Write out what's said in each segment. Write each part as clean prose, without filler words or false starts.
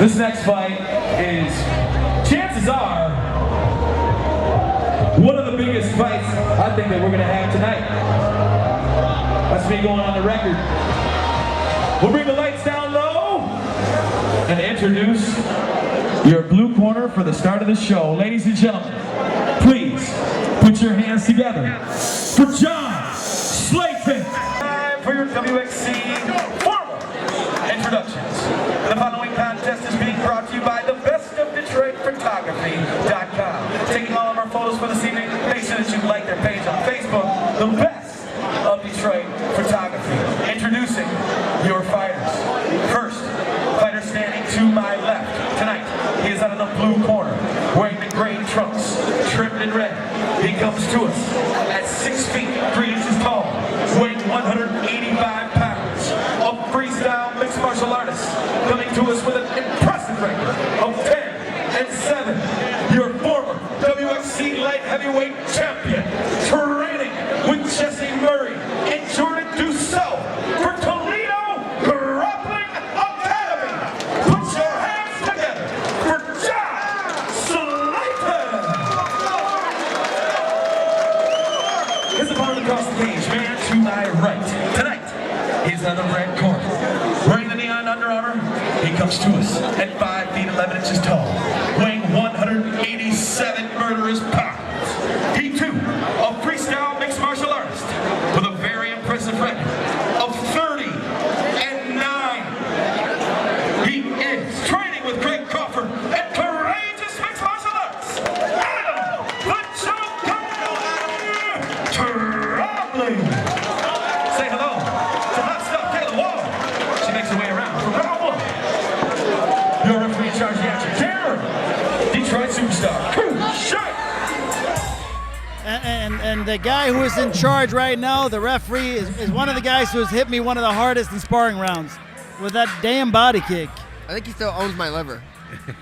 This next fight is, chances are, one of the biggest fights I think that we're going to have tonight. That's me going on the record. We'll bring the lights down low and introduce your blue corner for the start of the show. Ladies and gentlemen, please put your hands together for John Slayton. Time for your WXC formal introductions. The following contest is being brought to you by the best of Detroit Photography.com. Taking all of our photos for this evening, make sure that you like their page on Facebook, the best of Detroit Photography. Introducing your fighters. First, fighter standing to my left. Tonight, he is out of the blue corner, wearing the gray trunks, trimmed in red. He comes to us at 6 feet 3 inches tall, weighing 185 pounds. A freestyle mixed martial artist, coming to us with an impressive record of 10-7. Your former WXC light heavyweight champion, training with Jesse Murray and Jordan Dussault for Toledo Grappling Academy. Put your hands together for John Slayton. His opponent across the cage, man to my right. Tonight, he's on the red corner. Wearing the neon Under Armour, he comes to us at 5 feet 11 inches tall, weighing 187 murderous pounds. He too, a freestyle mixed martial artist with a very impressive record of 30-9. He is training with Greg Crawford and courageous mixed martial arts, Adam the Trombley. Say hello to hot stuff Taylor Wall. She makes her way around from round one. Your referee in charge of the action, Cameron, Detroit superstar. And the guy who is in charge right now, the referee, is one of the guys who has hit me one of the hardest in sparring rounds with that damn body kick. I think he still owns my liver.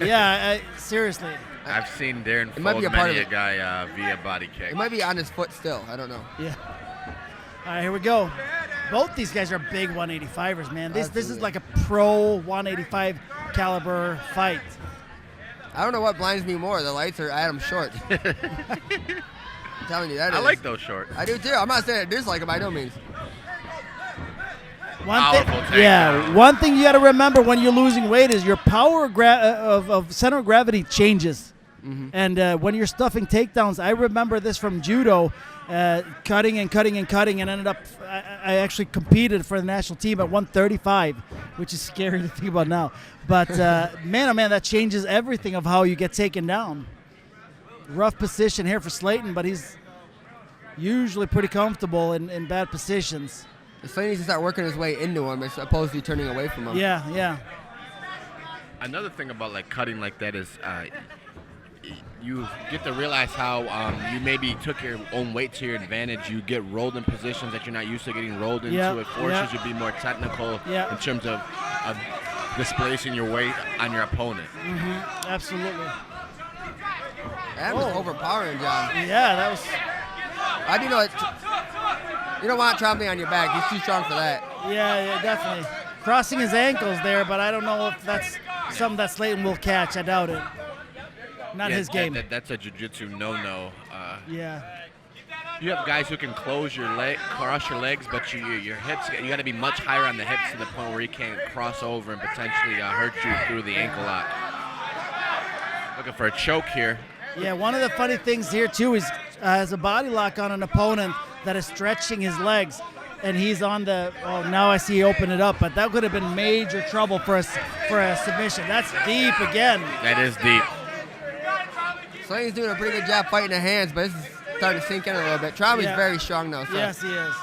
Yeah, seriously. I've seen Darren It might fold be a part many of a it. guy via body kick. It might be on his foot still. I don't know. Yeah. All right, here we go. Both these guys are big 185ers, man. This is like a pro 185 caliber fight. I don't know what blinds me more, the lights or Adam Short. I'm telling you, that I is. like those shorts. I do too. I'm not saying I dislike him by no means. One thing you got to remember when you're losing weight is your power of center of gravity changes. Mm-hmm. And when you're stuffing takedowns, I remember this from judo, cutting and ended up, I actually competed for the national team at 135, which is scary to think about now. But man, oh man, that changes everything of how you get taken down. Rough position here for Slayton, but he's usually pretty comfortable in bad positions. Slayton needs to start working his way into him as opposed to turning away from him. Yeah. Another thing about like cutting like that is you get to realize how you maybe took your own weight to your advantage. You get rolled in positions that you're not used to getting rolled into. Yep, It forces you to be more technical in terms of displacing your weight on your opponent. Mm-hmm. Absolutely. That was overpowering, John. Yeah, that was. I do know it. You don't want Trombley on your back. He's too strong for that. Yeah, definitely. Crossing his ankles there, but I don't know if that's something that Slayton will catch. I doubt it. Not his game. That's a jiu-jitsu no-no. Yeah. You have guys who can cross your legs, but your hips, you got to be much higher on the hips to the point where he can't cross over and potentially hurt you through the ankle lock. Looking for a choke here. Yeah, one of the funny things here, too, is has a body lock on an opponent that is stretching his legs, and he's on the, now I see he opened it up, but that could have been major trouble for a submission. That's deep again. That is deep. Slayton's doing a pretty good job fighting the hands, but this is starting to sink in a little bit. Trombley's very strong, though. So. Yes, he is.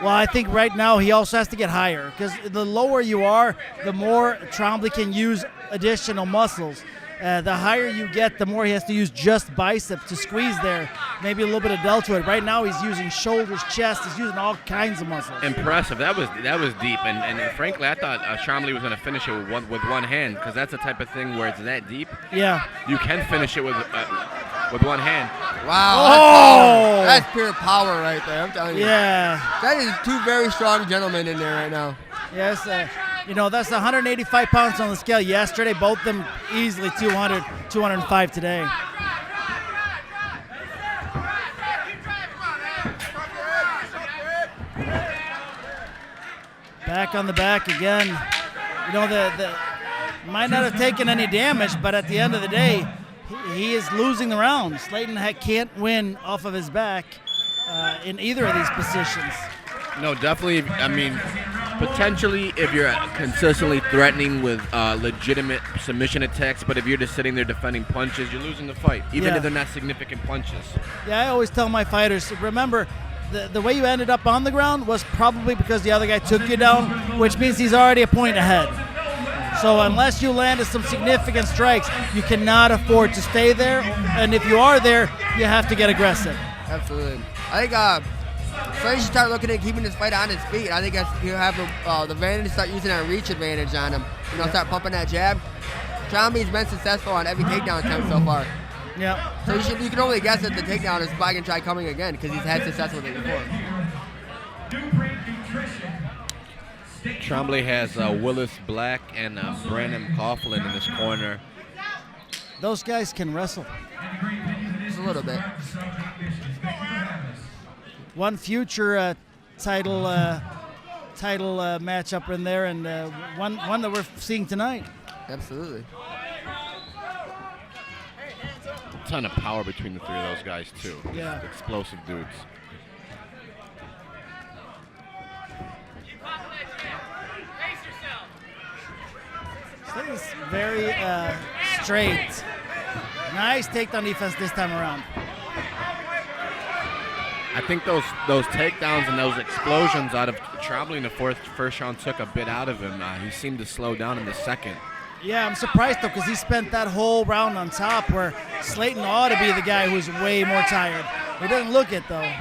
Well, I think right now he also has to get higher, because the lower you are, the more Trombley can use additional muscles. The higher you get, the more he has to use just biceps to squeeze there. Maybe a little bit of deltoid. Right now he's using shoulders, chest. He's using all kinds of muscles. Impressive. That was deep. And frankly, I thought Trombley was going to finish it with one hand, because that's the type of thing where it's that deep. Yeah. You can finish it with one hand. Wow. That's pure power right there. I'm telling you. Yeah. That is two very strong gentlemen in there right now. Yes. You know, that's 185 pounds on the scale yesterday. Both of them easily 200, 205 today. Back on the back again. You know, the might not have taken any damage, but at the end of the day, he is losing the round. Slayton can't win off of his back in either of these positions. No, definitely. I mean, potentially if you're consistently threatening with legitimate submission attacks, but if you're just sitting there defending punches, you're losing the fight, even if they're not significant punches. Yeah, I always tell my fighters, remember, the way you ended up on the ground was probably because the other guy took you down, which means he's already a point ahead. So unless you landed some significant strikes, you cannot afford to stay there. And if you are there, you have to get aggressive. Absolutely. I think Flynts should start looking at keeping his fight on his feet. I think he'll have the advantage to start using that reach advantage on him. You know, start pumping that jab. Trombley's been successful on every takedown attempt so far. Yeah. So you can only guess that the takedown is probably going to try coming again because he's had success with it before. Trombley has Willis Black and Brandon Coughlin in this corner. Those guys can wrestle. Just a little bit. One future title matchup in there, and one that we're seeing tonight. Absolutely. A ton of power between the three of those guys too. Yeah. Explosive dudes. Slayton's very straight. Nice takedown defense this time around. I think those takedowns and those explosions out of Trombley in the first round took a bit out of him. He seemed to slow down in the second. Yeah, I'm surprised though because he spent that whole round on top where Slayton ought to be the guy who's way more tired. He doesn't look it though.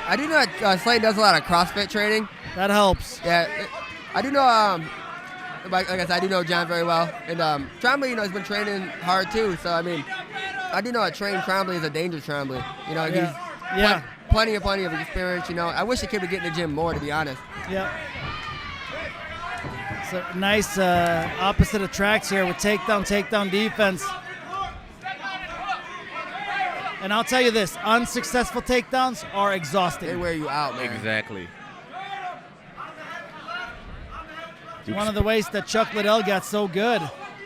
I do know that Slayton does a lot of CrossFit training. That helps. Yeah, I do know. Like I said, I do know John very well, and Trombley, you know, has been training hard too. So I mean, I do know a trained Trombley is a dangerous Trombley. You know, he's plenty of experience. You know, I wish the kid would get in the gym more, to be honest. Yeah. So nice opposite attracts here with takedown defense. And I'll tell you this, unsuccessful takedowns are exhausting. They wear you out, man. Exactly. One of the ways that Chuck Liddell got so good,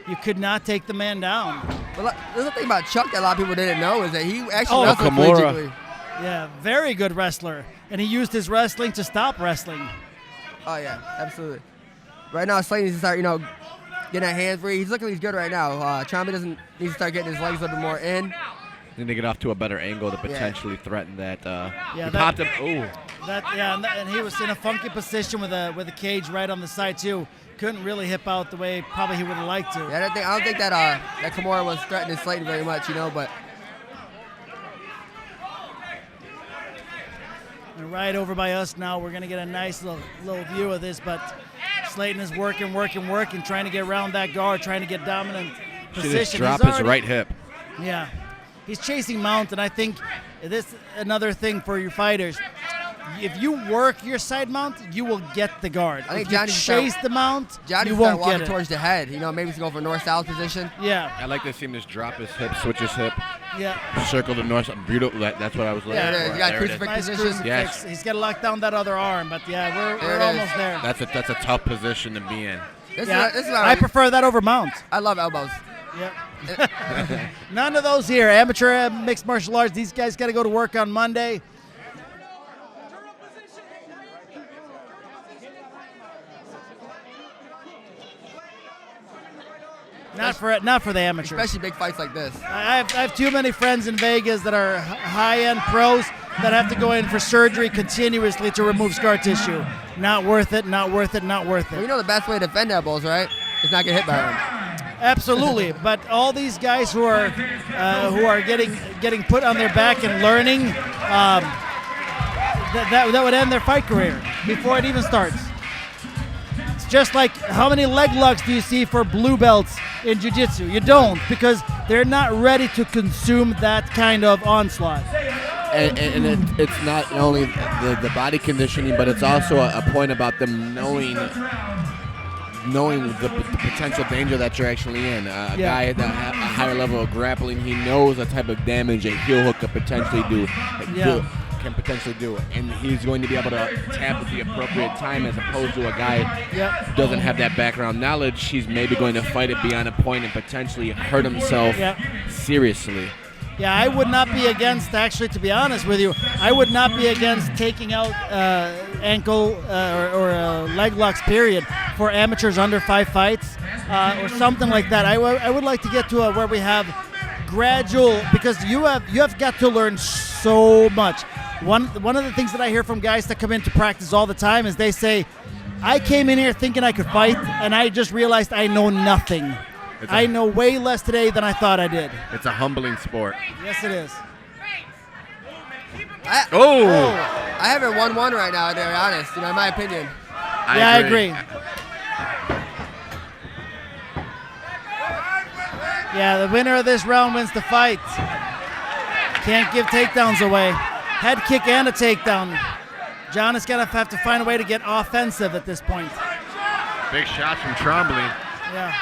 you could not take the man down. Well, there's a thing about Chuck that a lot of people didn't know is that he actually Oh, wrestled Kimura. collegiately. Yeah, very good wrestler. And he used his wrestling to stop wrestling. Oh yeah, absolutely. Right now, Slayton needs to start, you know, getting that hands free. He's looking like he's good right now. Trombley need to start getting his legs a little bit more in. Need to get off to a better angle to potentially threaten that. Yeah, he popped him. Ooh. And he was in a funky position with a cage right on the side too. Couldn't really hip out the way probably he would have liked to. Yeah, I don't think that that Kimura was threatening Slayton very much, you know, but. And right over by us now, we're gonna get a nice little view of this, but Slayton is working, trying to get around that guard, trying to get dominant position. Should just drop his right hip. Yeah, he's chasing mount, and I think this another thing for your fighters. If you work your side mount, you will get the guard. I think if you chase the mount, you won't get it. Towards the head. You know, maybe he's going for north-south position. Yeah. I like to see him just drop his hip, switch his hip. Yeah. Circle the north. Beautiful. That's what I was looking for. Yeah, you got There it crucifix is. Nice position. crucifix. Yes. He's got to lock down that other arm, but yeah, we're it almost is. there. That's a tough position to be in. This Yeah, is what I prefer that over mount. I love elbows. Yeah. None of those here. Amateur mixed martial arts. These guys got to go to work on Monday. Not for the amateur. Especially big fights like this. I have too many friends in Vegas that are high-end pros that have to go in for surgery continuously to remove scar tissue. Not worth it, not worth it, not worth Well, you it. know the best way to defend elbows, right? Is not get hit by them. Absolutely, but all these guys who are getting put on their back and learning, that would end their fight career before it even starts. It's just like how many leg locks do you see for blue belts in jiu-jitsu? You don't, because they're not ready to consume that kind of onslaught. And it's not only the body conditioning, but it's also a point about them knowing knowing the potential danger that you're actually in. A guy at a higher level of grappling, he knows the type of damage a heel hook could potentially do. Can potentially do it, and he's going to be able to tap at the appropriate time, as opposed to a guy who doesn't have that background knowledge. He's maybe going to fight it beyond a point and potentially hurt himself seriously. Yeah, I would not be against, actually, to be honest with you, I would not be against taking out ankle or leg locks, period, for amateurs under 5 fights or something like that. I would like to get to where we have gradual, because you have got to learn so much. One of the things that I hear from guys that come into practice all the time is they say, I came in here thinking I could fight, and I just realized I know nothing. I know way less today than I thought I did. It's a humbling sport. Yes, it is. I have it 1-1 right now, to be honest, in my opinion. I agree. Yeah, the winner of this round wins the fight. Can't give takedowns away. Head kick and a takedown. John is going to have to find a way to get offensive at this point. Big shots from Trombley. Yeah.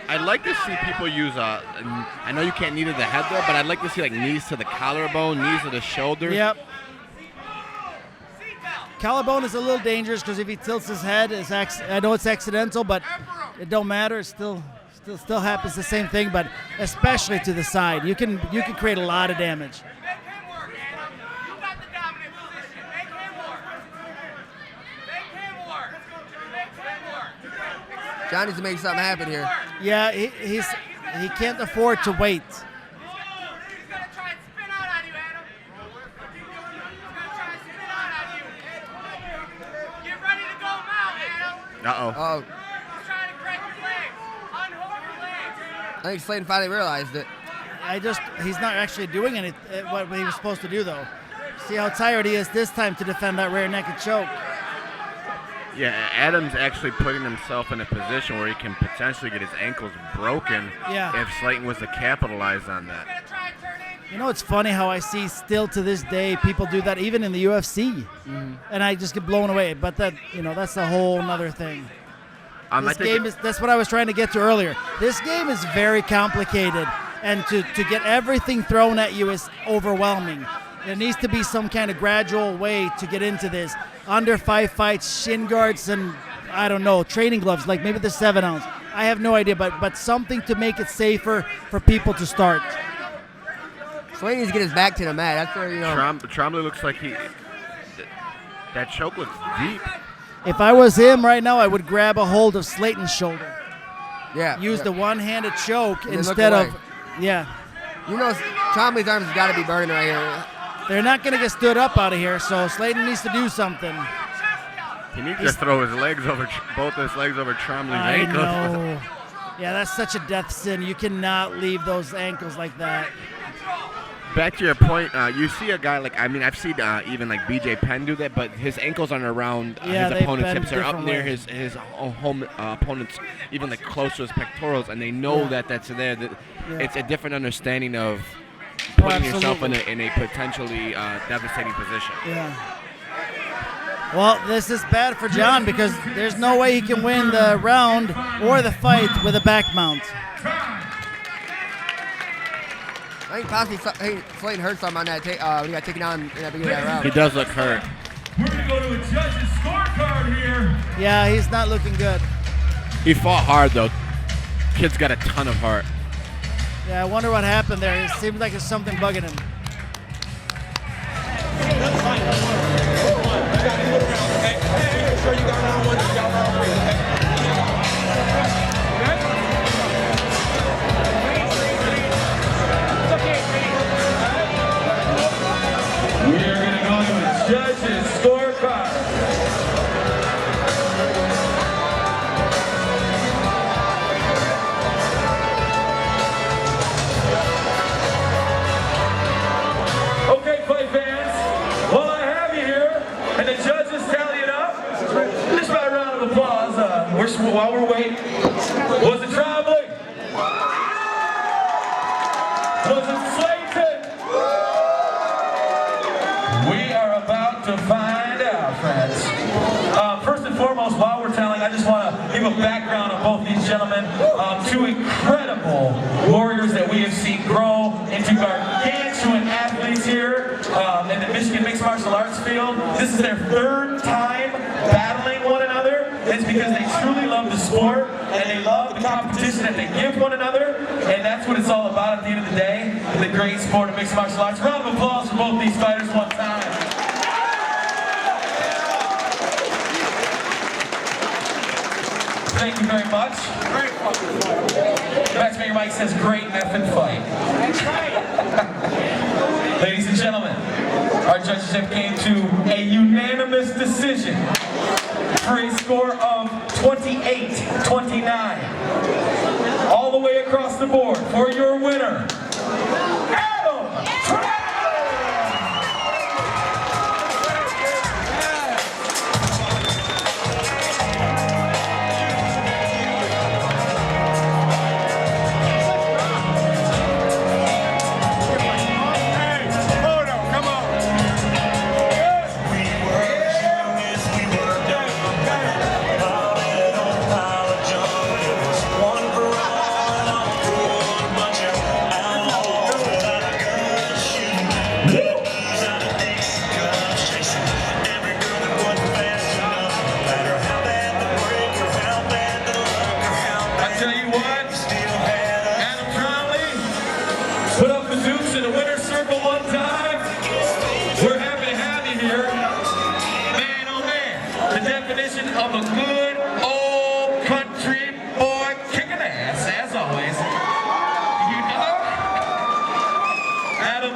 I'd like to see people use I know you can't knee to the head there, but I'd like to see like knees to the collarbone, knees to the shoulder. Yep. Collarbone is a little dangerous because if he tilts his head, I know it's accidental, but it don't matter. It still happens the same thing, but especially to the side, you can create a lot of damage. John needs to make something happen here. Yeah, he can't afford to wait. He's gonna try and spin out on you, Adam. He's gonna try and spin out on you. Get ready to go out, Adam. Uh-oh. He's trying to crack your legs. Unhook your legs. I think Slayton finally realized it. He's not actually doing what he was supposed to do, though. See how tired he is this time to defend that rear naked choke. Yeah, Adam's actually putting himself in a position where he can potentially get his ankles broken if Slayton was to capitalize on that. You know, it's funny how I see still to this day people do that even in the UFC, and I just get blown away. But that's a whole nother thing. That's what I was trying to get to earlier. This game is very complicated, and to get everything thrown at you is overwhelming. There needs to be some kind of gradual way to get into this. Under 5 fights, shin guards, and I don't know, training gloves, like maybe the 7-ounce. I have no idea, but something to make it safer for people to start. Slayton needs to get his back to the mat. That's where, Trombley looks like that choke looks deep. If I was him right now, I would grab a hold of Slayton's shoulder. Yeah. Use the one-handed choke instead of, Trombley's arms has got to be burning right here. They're not going to get stood up out of here, so Slayton needs to do something. He needs to throw both his legs over Trombley's ankles. I know. Yeah, that's such a death sin. You cannot leave those ankles like that. Back to your point, you see a guy I've seen even like BJ Penn do that, but his ankles aren't around his opponent's hips. They're up near his opponent's, even like close to his pectorals, and they know that that's there. It's a different understanding of putting yourself in a potentially devastating position. Yeah. Well, this is bad for John because there's no way he can win the round or the fight with a back mount. I think possibly Slayton hurt something on that when he got taken out in that beginning of that round. He does look hurt. We're going to go to a judge's scorecard here. Yeah, he's not looking good. He fought hard, though. Kid's got a ton of heart. Yeah, I wonder what happened there. It seems like there's something bugging him. We are going to go to a judge's scorecard. Okay, fight fans, while I have you here and the judges tally it up, just about a round of applause while we're waiting. Was it Trombley? Was it Slayton? We are about to find out, friends. First and foremost, while we're tallying, I gentlemen, two incredible warriors that we have seen grow into gargantuan athletes here in the Michigan Mixed Martial Arts field. This is their third time battling one another. It's because they truly love the sport and they love the competition that they give one another, and that's what it's all about at the end of the day, the great sport of mixed martial arts. Round of applause for both these fighters one time. Thank you very much. Great fucking fight. Matchmaker Mike says great effing fight. That's right. Ladies and gentlemen, our judges have came to a unanimous decision for a score of 28-29. All the way across the board for your winner, Adam Trombley! Of a good old country boy kicking ass, as always. You know, Adam,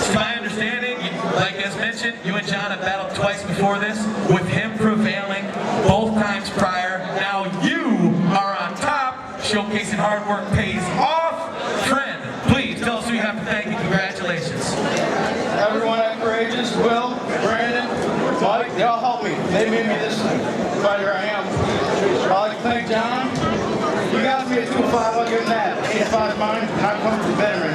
to my understanding, like as mentioned, you and John have battled twice before this, with him prevailing both times prior. Now you are on top, showcasing hard work pays off. Friend, please tell us who you have to thank and congratulations. Everyone at Courageous, Will, Brandon, Mike, they all helped me. They made me this fighter I am. I'd like to thank John. You got me at 2-5, I'll give him that. 8-5 mine, and I come from veteran.